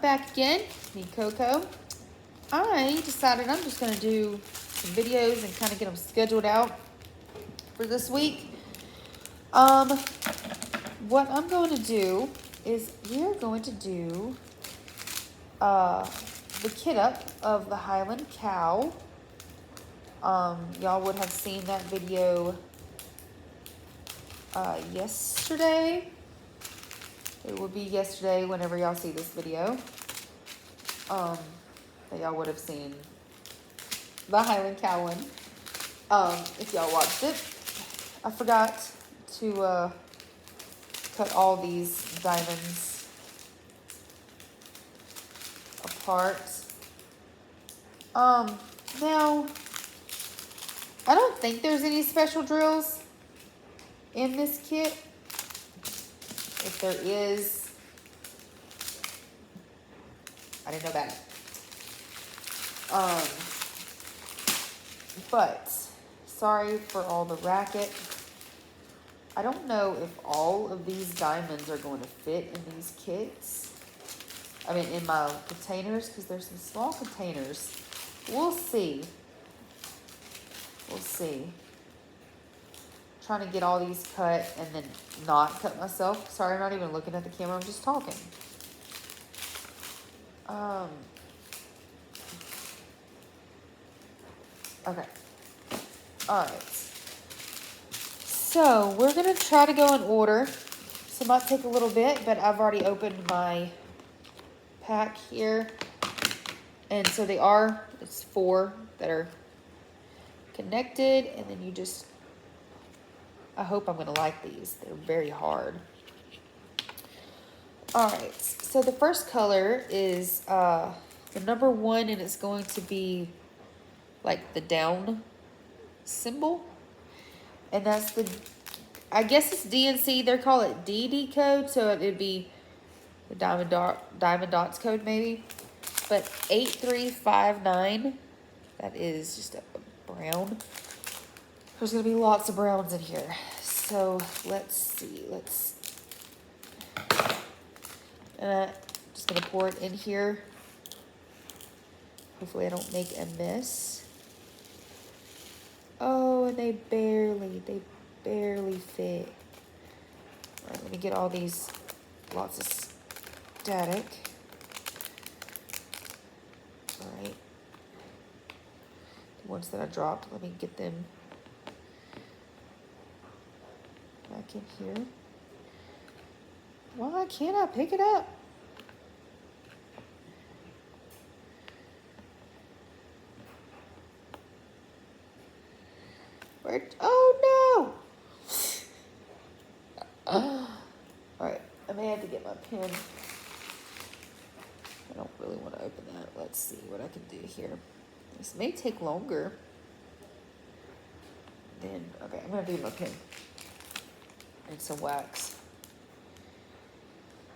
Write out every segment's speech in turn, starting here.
back again, me Coco. I decided I'm just going to do some videos and kind of get them scheduled out for this week. What I'm going to do is we're going to do the kit up of the Highland cow. Y'all would have seen that video yesterday. It would be yesterday whenever y'all see this video. That y'all would have seen the Highland cow one. If y'all watched it. I forgot to cut all these diamonds apart. Now, I don't think there's any special drills in this kit. If there is, I didn't know about it. But sorry for all the racket. I don't know if all of these diamonds are going to fit in these kits. I mean, in my containers, because there's some small containers. We'll see. We'll see. Trying to get all these cut and then not cut myself. Sorry, I'm not even looking at the camera. I'm just talking. Okay. All right. So we're going to try to go in order. So it might take a little bit, but I've already opened my pack here. And so it's 4 that are connected. And then you just, I hope I'm going to like these. They're very hard. All right. So the first color is the number 1, and it's going to be like the down symbol. And that's I guess it's DNC. They call it DD code. So it'd be the Diamond Dotz code maybe. But 8359, that is just a brown. There's going to be lots of browns in here. So let's see. I'm just going to pour it in here. Hopefully I don't make a mess. Oh, and they barely fit. All right, let me get all these, lots of static. All right. The ones that I dropped, let me get them back in here. Why can't I pick it up? Oh no! Alright, I may have to get my pen. I don't really want to open that. Let's see what I can do here. This may take longer. Okay, I'm going to do my pen. And some wax.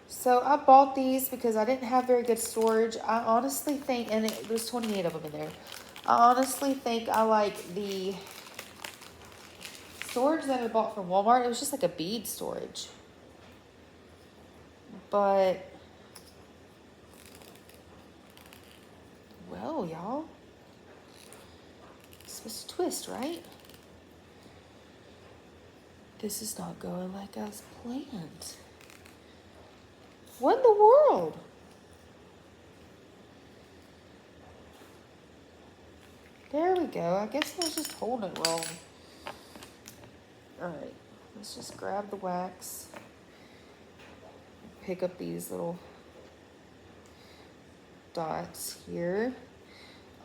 So I bought these because I didn't have very good storage. I honestly think, and there's 28 of them in there. I honestly think I like the storage that I bought from Walmart. It was just like a bead storage. But, well, y'all, it's supposed to twist, right? This is not going like I was planned. What in the world? There we go. I guess I was just holding it wrong. Alright, let's just grab the wax. Pick up these little dots here.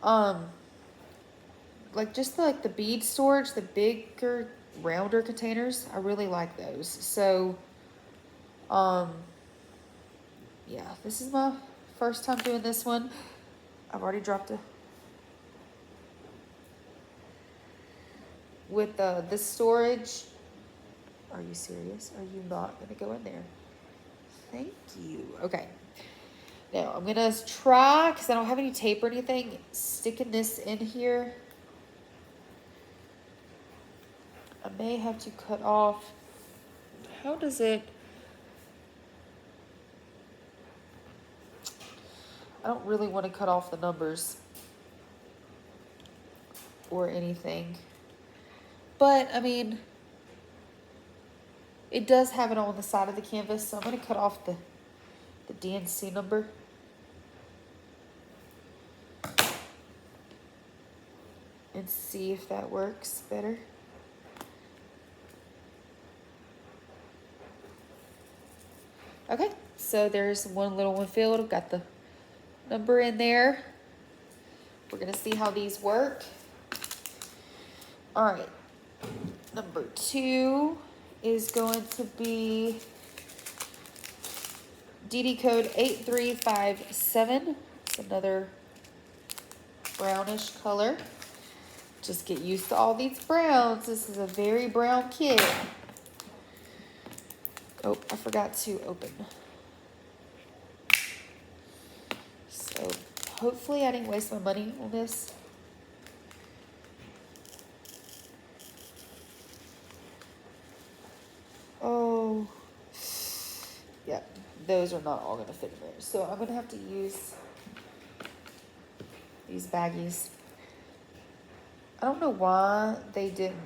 Like just like the bead storage, the bigger, rounder containers, I really like those. So, yeah, this is my first time doing this one. I've already dropped with this storage. Are you serious? Are you not going to go in there? Thank you. Okay. Now, I'm going to try, because I don't have any tape or anything, sticking this in here. I may have to cut off. How does it? I don't really want to cut off the numbers or anything. But, I mean, it does have it on the side of the canvas, so I'm going to cut off the DNC number. And see if that works better. Okay, so there's one little one filled. I've got the number in there. We're gonna see how these work. All right, number 2 is going to be DD code 8357. It's another brownish color. Just get used to all these browns. This is a very brown kit. Oh, I forgot to open. So hopefully I didn't waste my money on this. Oh, yeah, those are not all gonna fit in there. So I'm gonna have to use these baggies. I don't know why they didn't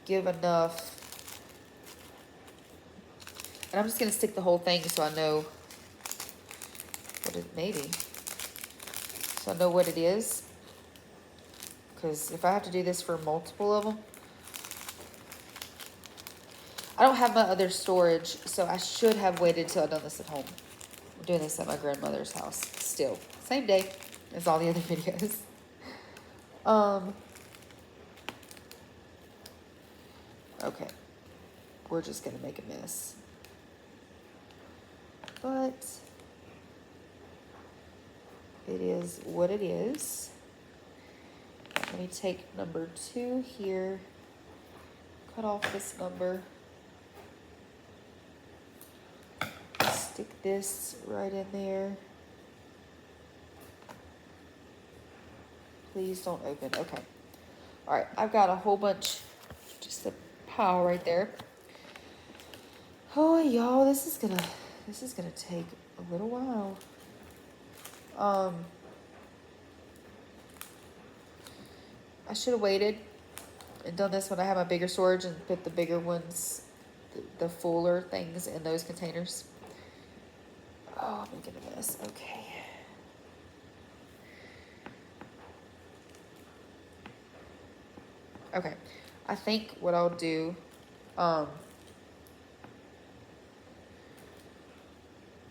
give enough. And I'm just gonna stick the whole thing so I know what it maybe. So I know what it is. Because if I have to do this for multiple of them, I don't have my other storage, so I should have waited till I'd done this at home. I'm doing this at my grandmother's house still. Same day as all the other videos. Okay. We're just gonna make a mess. But it is what it is. Let me take number 2 here. Cut off this number. Stick this right in there. Please don't open. Okay. All right. I've got a whole bunch, just a pile right there. Oh, y'all, this is gonna take a little while. I should have waited and done this when I had my bigger storage and put the bigger ones, the fuller things in those containers. Oh, I'm making a mess. Okay. Okay. I think what I'll do,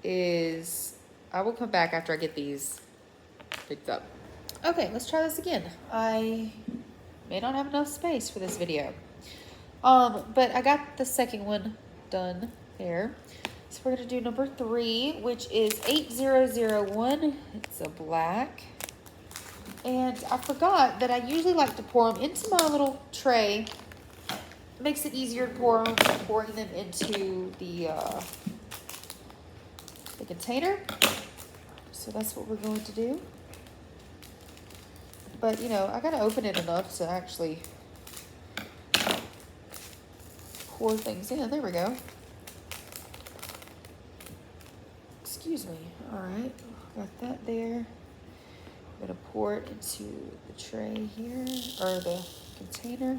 is I will come back after I get these picked up. Okay, let's try this again. I may not have enough space for this video. But I got the second one done there. So we're gonna do number 3, which is 8001. It's a black. And I forgot that I usually like to pour them into my little tray. It makes it easier to pour them, pouring them into the container. So that's what we're going to do. But, you know, I gotta open it enough to actually pour things in. There we go. Excuse me. All right, got that there. I'm gonna pour it into the tray here, or the container.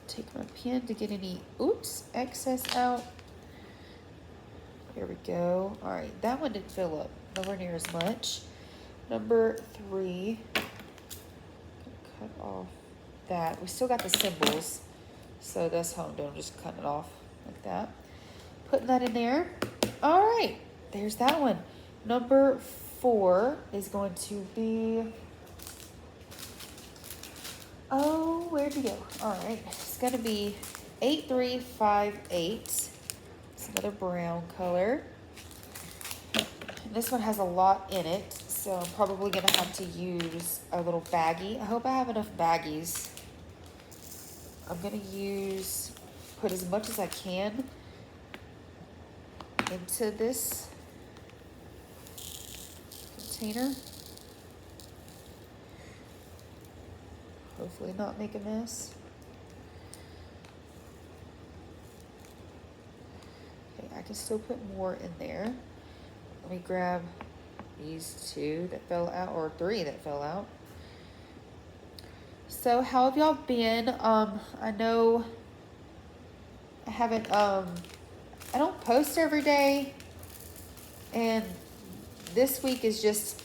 Take my pen to get any, excess out. There we go. All right, that one didn't fill up, nowhere near as much. Number 3, cut off that. We still got the symbols, so that's how I'm doing, just cutting it off like that. Putting that in there. All right, there's that one. Number 4 is going to be, oh, where'd you go? All right, it's gonna be 8358. It's another brown color. And this one has a lot in it, so I'm probably gonna have to use a little baggie. I hope I have enough baggies. I'm gonna put as much as I can into this container. Hopefully not make a mess. can still put more in there. Let me grab these 2 that fell out, or 3 that fell out. So how have y'all been? I know I haven't, I don't post every day, and this week is just,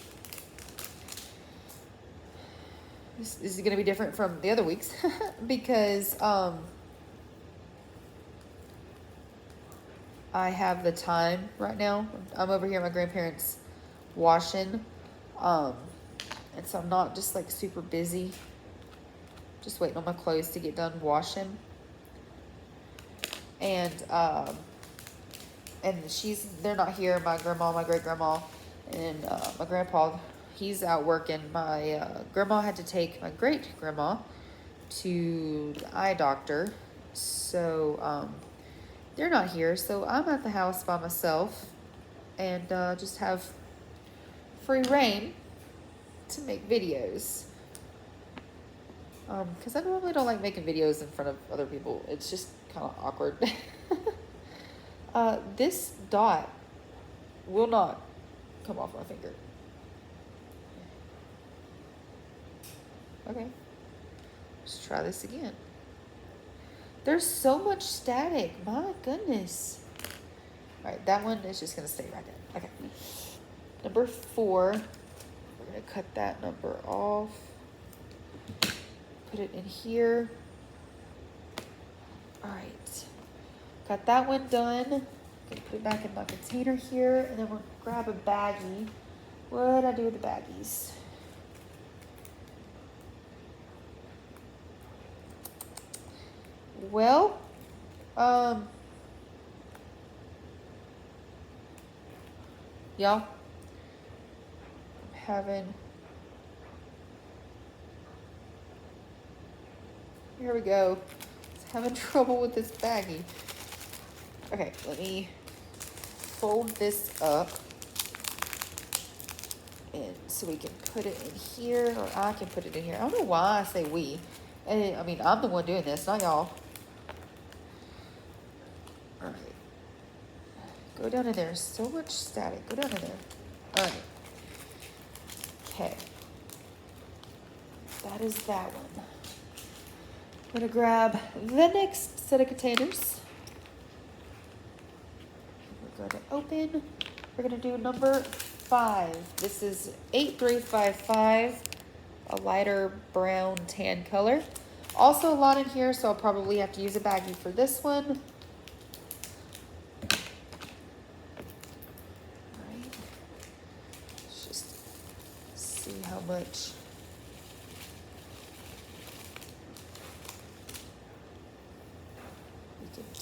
this is going to be different from the other weeks because I have the time right now. I'm over here at my grandparents' washing, and so I'm not just like super busy, just waiting on my clothes to get done washing. And they're not here. My grandma, my great grandma, and my grandpa, he's out working. My grandma had to take my great grandma to the eye doctor, so they're not here. So I'm at the house by myself, and just have free reign to make videos. Because I normally don't like making videos in front of other people. It's just kind of awkward. This dot will not come off my finger. Okay. Let's try this again. There's so much static. My goodness. All right, that one is just going to stay right there. Okay. Number 4. We're going to cut that number off. Put it in here. All right. Got that one done. Gonna put it back in my container here, and then we'll grab a baggie. What'd I do with the baggies? Well, y'all, I'm having, here we go. Having trouble with this baggie. Okay, let me fold this up, and so we can put it in here, or I can put it in here. I don't know why I say we. I mean, I'm the one doing this, not y'all. All right. Go down in there. So much static. Go down in there. All right. Okay. That is that one. I'm going to grab the next set of containers. We're going to open. We're going to do number 5. This is 8355, a lighter brown tan color. Also a lot in here, so I'll probably have to use a baggie for this one. All right. Let's just see how much.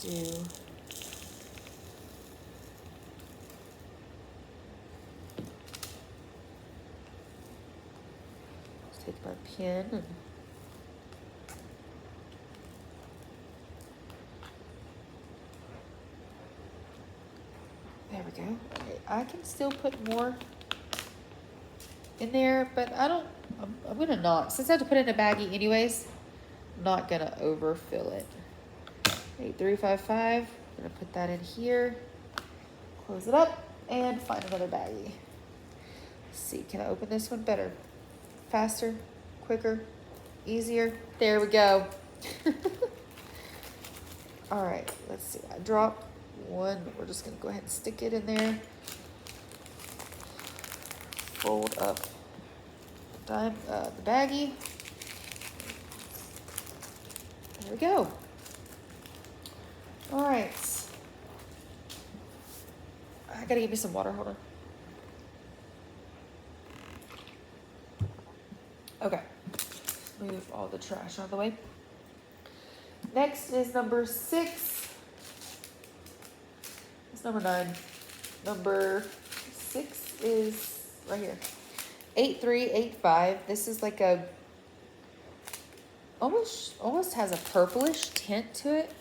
Do take my pen and there we go. Okay, I can still put more in there, but I'm gonna not, since I have to put it in a baggie anyways, I'm not gonna overfill it. 8355, I'm gonna put that in here, close it up, and find another baggie. Let's see, can I open this one better? Faster, quicker, easier. There we go. All right, let's see, I dropped one, but we're just gonna go ahead and stick it in there. Fold up the baggie. There we go. All right. I gotta get me some water. Hold on. Okay. Move all the trash out of the way. Next is number 6. It's number 9. Number 6 is right here. 8385. This is like a almost has a purplish tint to it.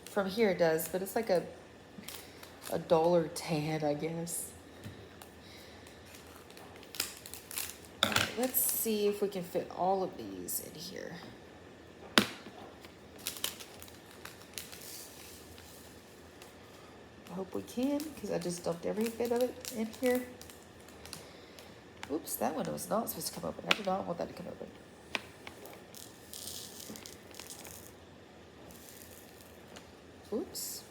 From here it does, but it's like a duller tan, I guess. All right, let's see if we can fit all of these in here. hope we can, because I just dumped every bit of it in here. Oops, that one was not supposed to come open. I did not want that to come open. Oops.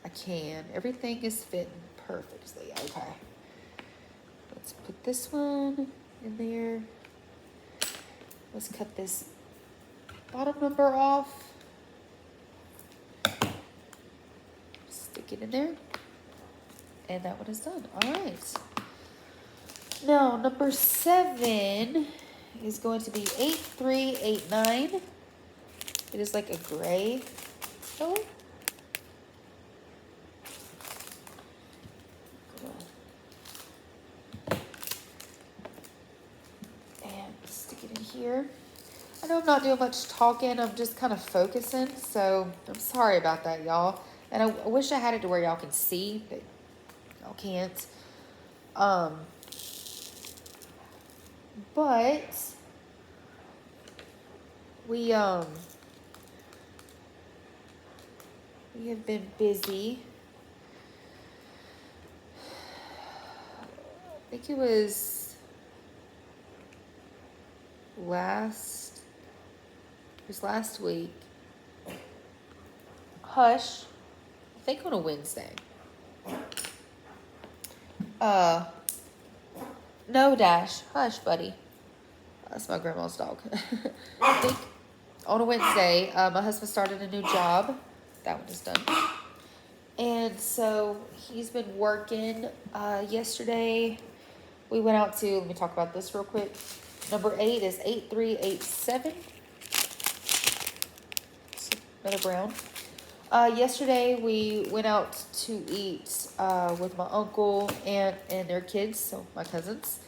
I can. Everything is fitting perfectly. Okay. Let's put this one in there. Let's cut this bottom number off. Stick it in there. And that one is done. All right. Now, number 7 is going to be 8389. It is like a gray color. And stick it in here. I know I'm not doing much talking. I'm just kind of focusing. So I'm sorry about that, y'all. And I wish I had it to where y'all can see, but y'all can't. But we have been busy. I think it was last week. Hush. I think on a Wednesday. No, Dash. Hush, buddy. That's my grandma's dog. I think on a Wednesday, my husband started a new job. That one is done. And so he's been working. Yesterday, we went out to, let me talk about this real quick. Number 8 is 8387. Another brown. Yesterday, we went out to eat with my uncle, aunt, and their kids, so my cousins.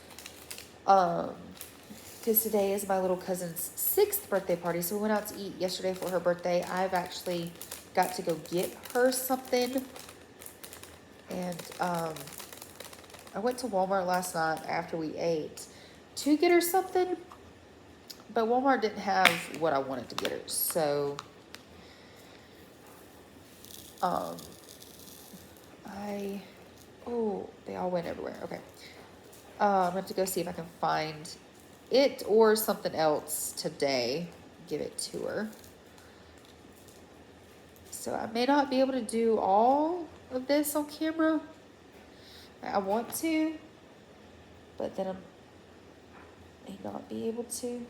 Because today is my little cousin's 6th birthday party, so we went out to eat yesterday for her birthday. I've actually got to go get her something. And I went to Walmart last night after we ate to get her something, but Walmart didn't have what I wanted to get her, so they all went everywhere. Okay. I'm going to go see if I can find it or something else today. Give it to her. So I may not be able to do all of this on camera. I want to, but then I may not be able to.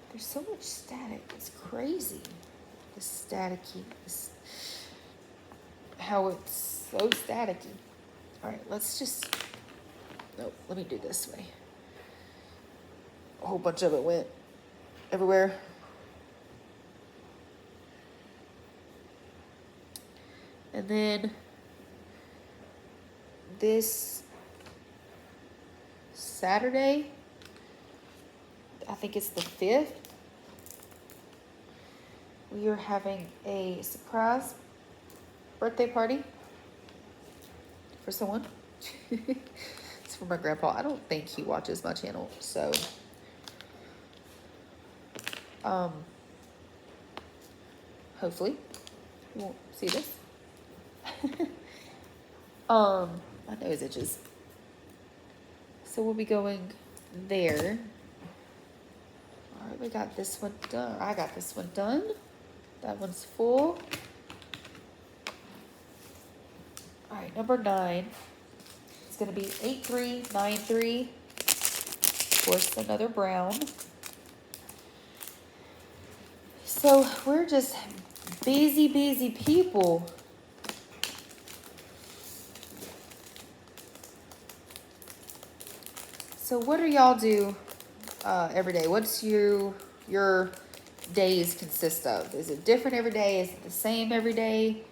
There's so much static. It's crazy. The staticky. How it's so staticky. All right, let's just... Nope, let me do this way. A whole bunch of it went everywhere. And then this Saturday, I think it's the 5th, we are having a surprise birthday party for someone. It's for my grandpa. I don't think he watches my channel, so hopefully you won't see this. My nose itches. So we'll be going there. All right, we got this one done. I got this one done. That one's full. All right, number 9. It's going to be 8393. Of course, another brown. So we're just busy people. So what do y'all do every day? What's your days consist of? Is it different every day? Is it the same every day?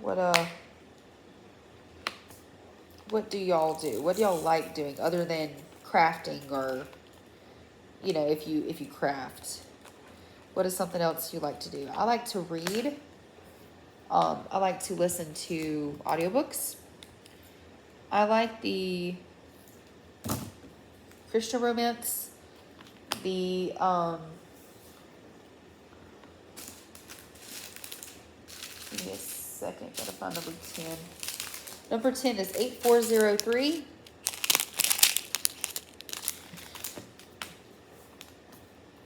What do y'all do? What do y'all like doing other than crafting, or you know, if you craft? What is something else you like to do? I like to read. I like to listen to audiobooks. I like the Christian romance, the Give me a second. Gotta find number 10. Number 10 is 8403.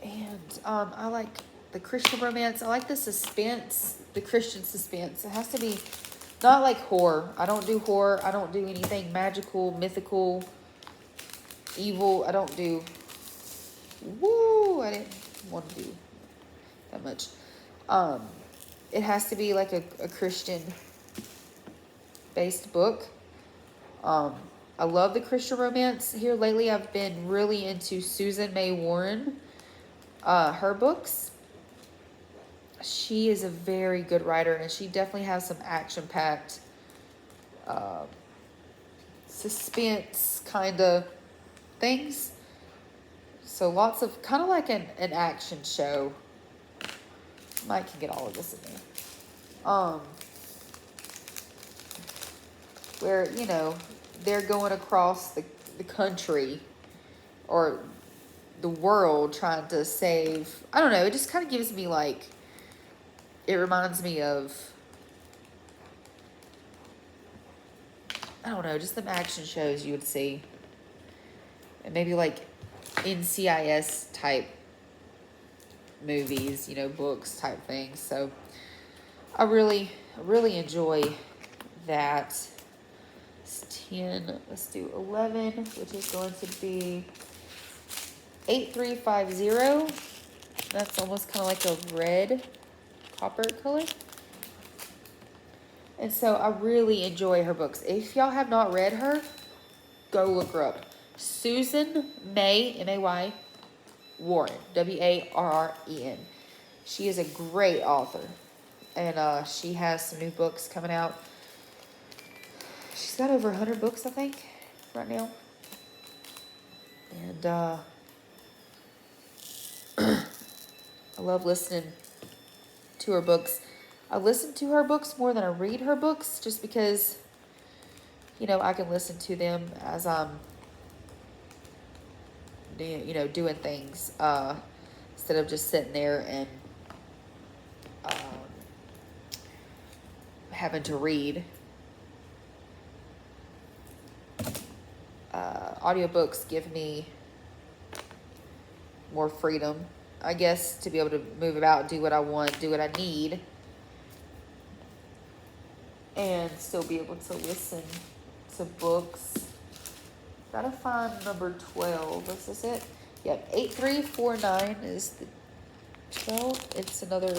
And I like the Christian romance. I like the suspense, the Christian suspense. It has to be not like horror. I don't do horror. I don't do anything magical, mythical, evil. I don't do... Woo! I didn't want to do that much. It has to be like a Christian-based book. I love the Christian romance. Here lately, I've been really into Susan May Warren. Her books. She is a very good writer, and she definitely has some action-packed suspense kind of things. So lots of, kind of like an action show. Mike can get all of this in there. Where, you know, they're going across the country or the world trying to save, I don't know, it just kind of gives me like, it reminds me of, I don't know, just them action shows you would see. And maybe like NCIS type movies, you know, books type things. So I really enjoy that. It's 10, let's do 11, which is going to be 8350. That's almost kind of like a red copper color. And so I really enjoy her books. If y'all have not read her, go look her up. Susan May, M-A-Y, Warren, W-A-R-R-E-N. She is a great author. And she has some new books coming out. She's got over 100 books, I think, right now. And I love listening to her books. I listen to her books more than I read her books, just because, you know, I can listen to them as I'm, you know, doing things, instead of just sitting there and having to read. Audiobooks give me more freedom, I guess, to be able to move about, do what I want, do what I need, and still be able to listen to books. Gotta find number 12. Is this it? Yep, 8349 is the 12. It's another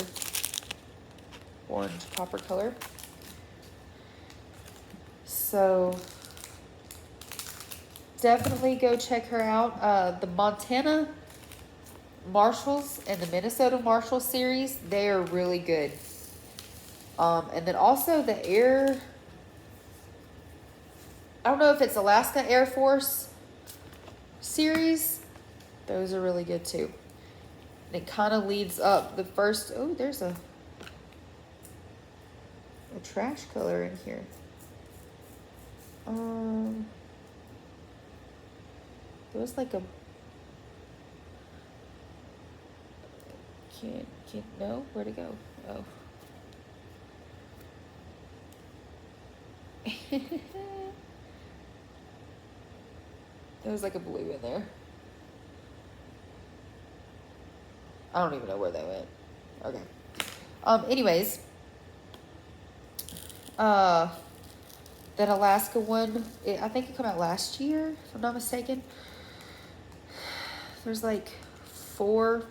orange copper color. So definitely go check her out. The Montana Marshals and the Minnesota Marshals series, they are really good. And then also the I don't know if it's Alaska Air Force series. Those are really good too. And it kind of leads up the first, oh, there's a trash color in here. There was like a, can't, no, where'd it go? Oh. There was like a blue in there. I don't even know where they went. Okay. Anyways. That Alaska one, I think it came out last year, if I'm not mistaken. There's like 4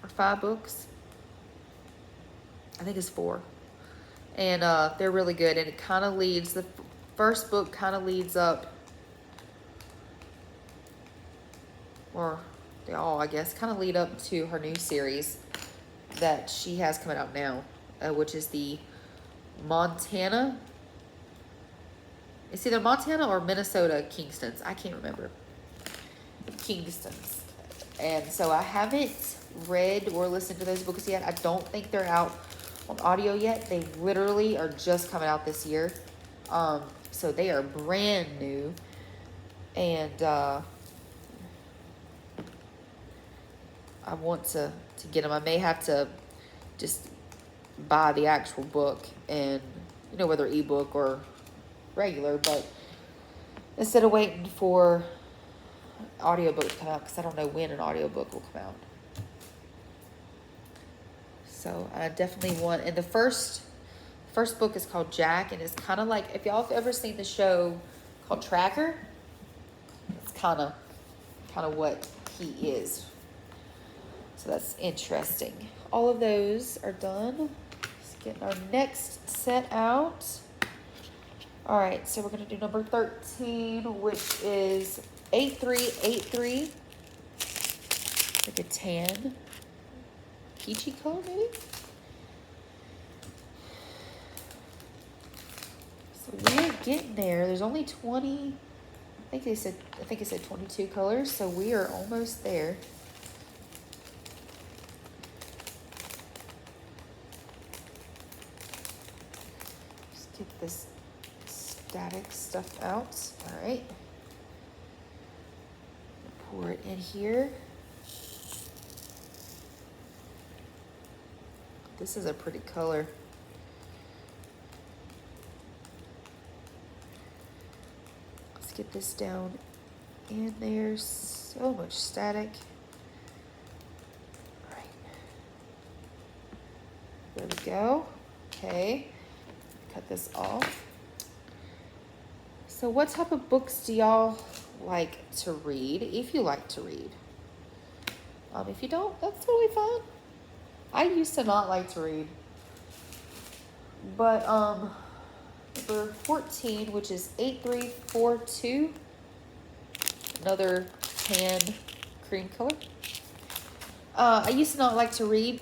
or 5 books. I think it's 4. And they're really good. And it kind of leads, the first book kind of leads up, or they all, I guess, kind of lead up to her new series that she has coming out now, which is the Montana. It's either Montana or Minnesota Kingstons. I can't remember. Kingstons. And so I haven't read or listened to those books yet. I don't think they're out on audio yet. They literally are just coming out this year. So they are brand new. And I want to get them. I may have to just buy the actual book and, you know, whether ebook or regular, but instead of waiting for audiobook to come out, because I don't know when an audiobook will come out. So I definitely want, and the first book is called Jack, and it's kind of like, if y'all have ever seen the show called Tracker, it's kind of what he is. So that's interesting. All of those are done. Let's get our next set out. All right, so we're gonna do number 13, which is 8383. Like a tan, peachy color maybe. So we're getting there. There's only 20. I think it said 22 colors. So we are almost there. Just get this static stuff out. All right. Pour it in here. This is a pretty color. Let's get this down in there. So much static. All right. There we go. Okay. Cut this off. So what type of books do y'all like to read, if you like to read? If you don't, that's totally fine. I used to not like to read. But number 14, which is 8342. Another tan cream color. I used to not like to read.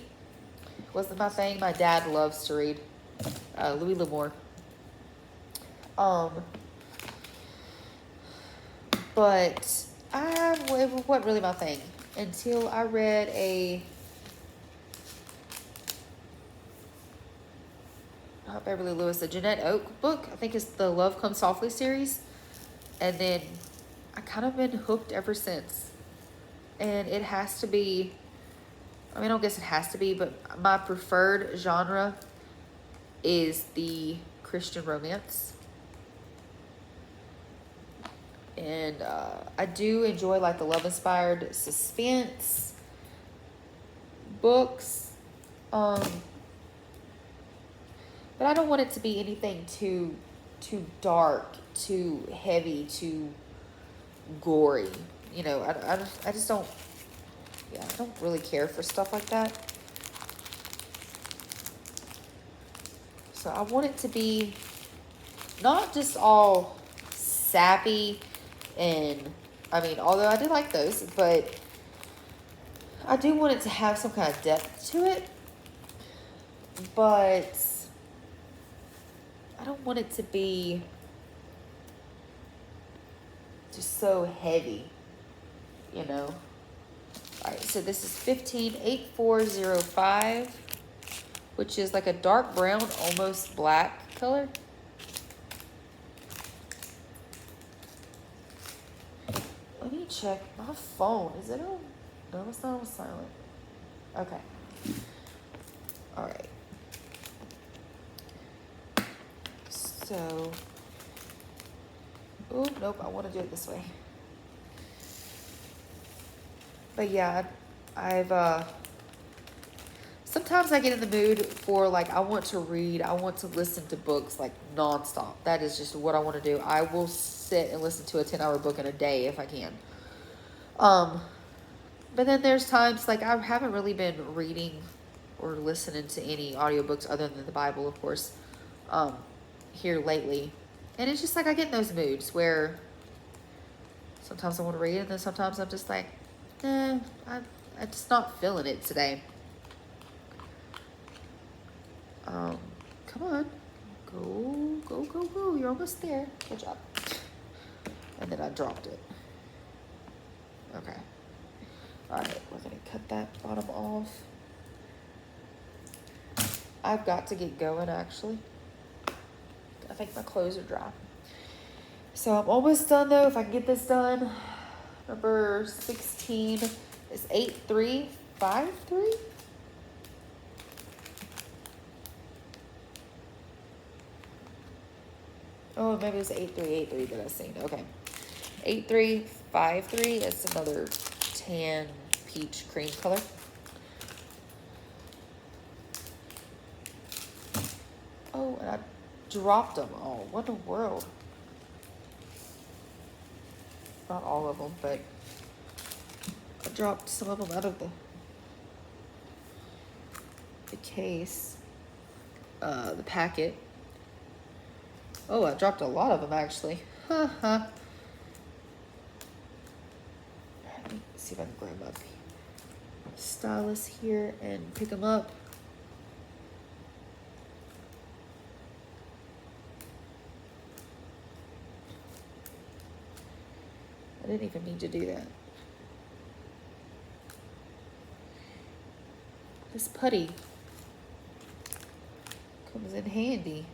Wasn't my thing. My dad loves to read. Louis L'Amour. But it wasn't really my thing until I read a Beverly Lewis, a Jeanette Oak book. I think it's the Love Comes Softly series. And then I kind of been hooked ever since. And it has to be, I mean, I don't guess it has to be, but my preferred genre is the Christian romance. And I do enjoy like the love-inspired suspense books. But I don't want it to be anything too dark, too heavy, too gory. You know, I just don't, yeah, I don't really care for stuff like that. So I want it to be not just all sappy and, I mean, although I do like those, but I do want it to have some kind of depth to it. But I don't want it to be just so heavy, you know. All right, so this is 158405, which is like a dark brown, almost black color. Let me check my phone. Is it on? No, it's not on silent. Okay. All right. So, oh, nope, I want to do it this way. But yeah, sometimes I get in the mood for like, I want to read, I want to listen to books like nonstop. That is just what I want to do. I will sit and listen to a 10-hour book in a day if I can. But then there's times like I haven't really been reading or listening to any audiobooks other than the Bible, of course, here lately. And it's just like I get in those moods where sometimes I want to read and then sometimes I'm just like, I'm just not feeling it today. Come on. Go. You're almost there. Good job. And then I dropped it. Okay. All right, we're going to cut that bottom off. I've got to get going, actually. I think my clothes are dry. So I'm almost done, though, if I can get this done. Number 16 is 8353. Oh, maybe it was 8383 that I seen. Okay. 8353. It's another tan peach cream color. Oh, and I dropped them all. What in the world? Not all of them, but I dropped some of them out of the case, the packet. Oh, I dropped a lot of them actually. Let me see if I can grab my stylus here and pick them up. I didn't even mean to do that. This putty comes in handy.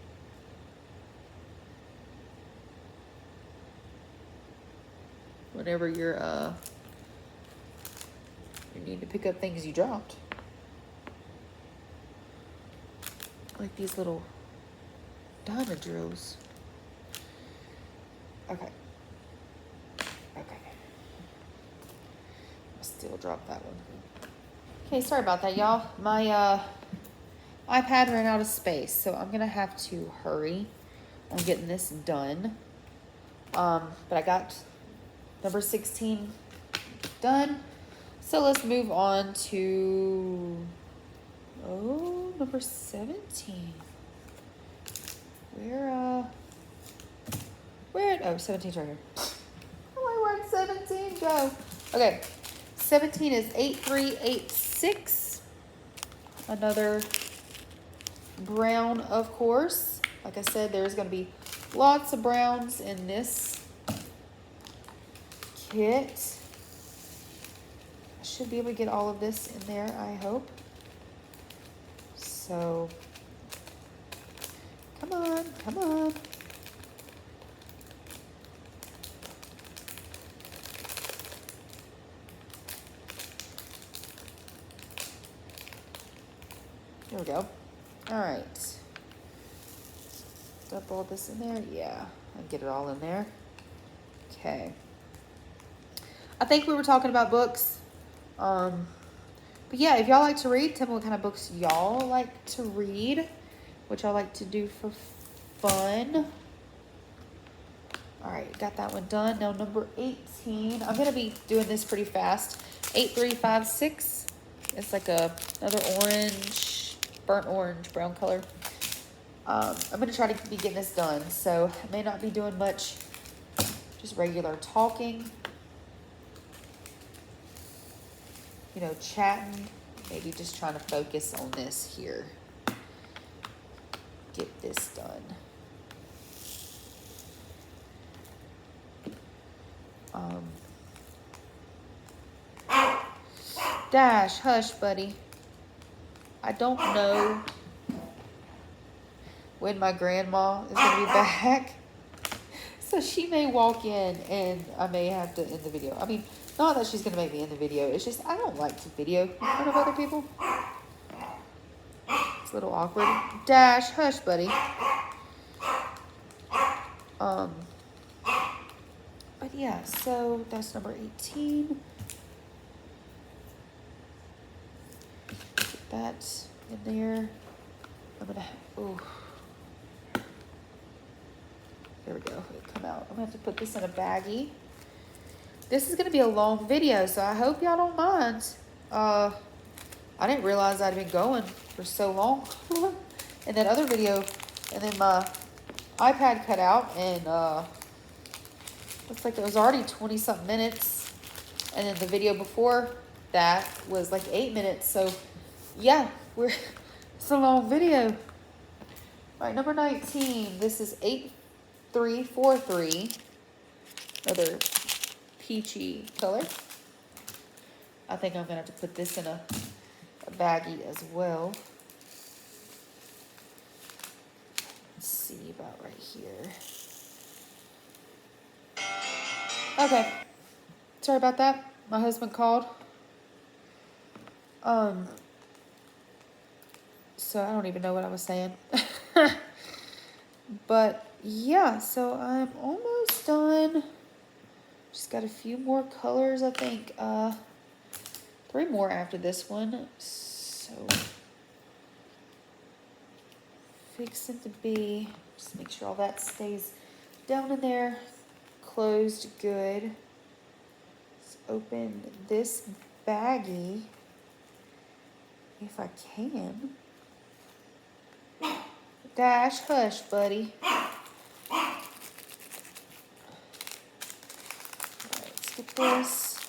Whenever you need to pick up things you dropped. Like these little diamond drills. Okay. Okay. I still dropped that one. Okay, sorry about that, y'all. My iPad ran out of space, so I'm gonna have to hurry on getting this done. But I got number 16 done. So let's move on to, number 17. Where, 17's right here. Where'd 17 go? Okay, 17 is 8386. Another brown, of course. Like I said, there's gonna be lots of browns in this kit. I should be able to get all of this in there, I hope. So, come on, come on. There we go. All right. Dump all this in there? Yeah, I'll get it all in there. Okay. I think we were talking about books. But yeah, if y'all like to read, tell me what kind of books y'all like to read, what y'all like to do for fun. All right, got that one done. Now number 18, I'm gonna be doing this pretty fast. 8356, it's like another orange, burnt orange, brown color. I'm gonna try to be getting this done, so I may not be doing much, just regular talking. You know, chatting, maybe just trying to focus on this here. Get this done. Dash, hush, buddy. I don't know when my grandma is going to be back. So she may walk in and I may have to end the video. I mean, not that she's going to make me end the video. It's just I don't like to video in front of other people. It's a little awkward. Dash, hush, buddy. But yeah, so that's number 18. Get that in there. I'm going to, there we go. It'll come out. I'm going to have to put this in a baggie. This is going to be a long video, so I hope y'all don't mind. I didn't realize I'd been going for so long. And that other video, and then my iPad cut out, and looks like it was already 20-something minutes. And then the video before that was like 8 minutes. So, yeah, it's a long video. All right, number 19. This is 8343. Another peachy color. I think I'm gonna have to put this in a baggie as well. Let's see about right here. Okay, sorry about that. My husband called. So I don't even know what I was saying. But yeah, so I'm almost done. Just got a few more colors, I think. 3 more after this one. So fixing to be, just make sure all that stays down in there, closed good. Let's open this baggie if I can. Dash, hush, buddy. Alright, let's get this.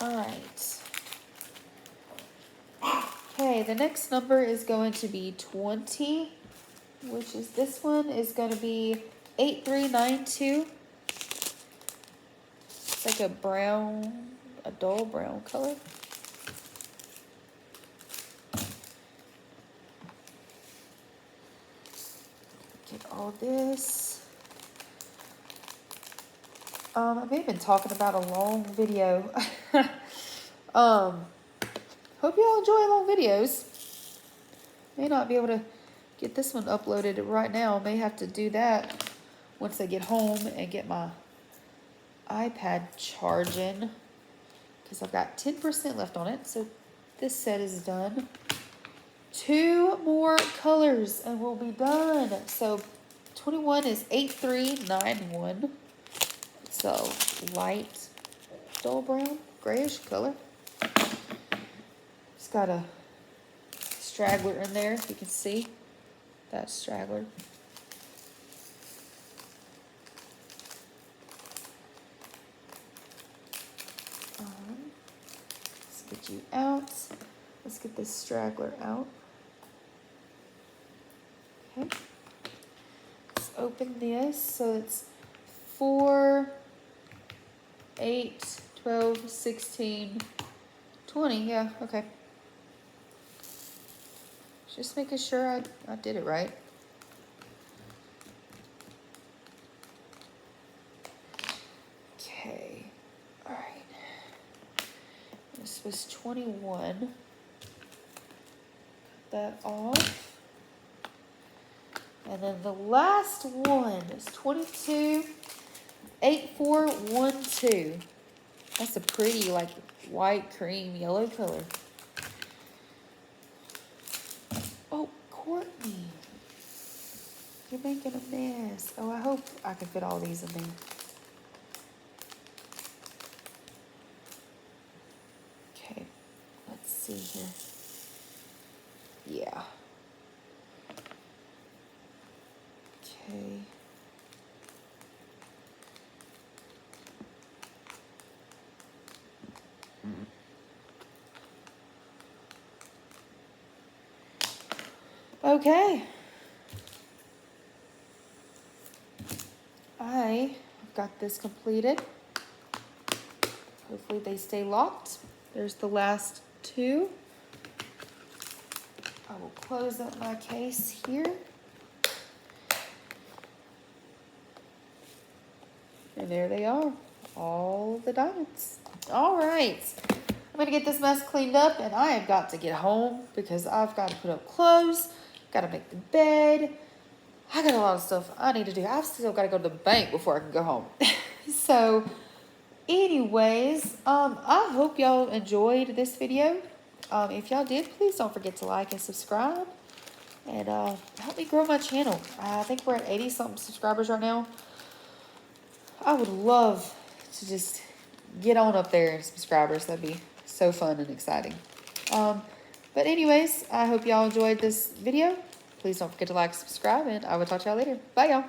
Alright. Okay, the next number is going to be 20, which is this one is going to be 8392. It's like a brown, a dull brown color. Get all this. I may have been talking about a long video. Hope y'all enjoy long videos. May not be able to get this one uploaded right now. May have to do that once I get home and get my iPad charging, because I've got 10% left on it. So this set is done. 2 more colors and we'll be done. So 21 is 8391. It's a light dull brown, grayish color. It's got a straggler in there, if you can see that straggler. Let's get you out. Let's get this straggler out. Okay. Let's open this. So it's 4, 8, 12, 16, 20. Yeah, okay. Just making sure I did it right. Okay. All right. This was 21. Cut that off. And then the last one is 22, 8412. That's a pretty, like, white, cream, yellow color. Oh, Courtney. You're making a mess. Oh, I hope I can fit all these in there. Okay, let's see here. Yeah. Okay. Okay. I got this completed. Hopefully they stay locked. There's the last 2. I will close up my case here. And there they are, all the diamonds. All right, I'm gonna get this mess cleaned up and I have got to get home because I've got to put up clothes, got to make the bed. I got a lot of stuff I need to do. I've still got to go to the bank before I can go home. So anyways, I hope y'all enjoyed this video. If y'all did, please don't forget to like and subscribe. And help me grow my channel. I think we're at 80-something subscribers right now. I would love to just get on up there in subscribers. That'd be so fun and exciting. But anyways, I hope y'all enjoyed this video. Please don't forget to like, subscribe, and I will talk to y'all later. Bye, y'all.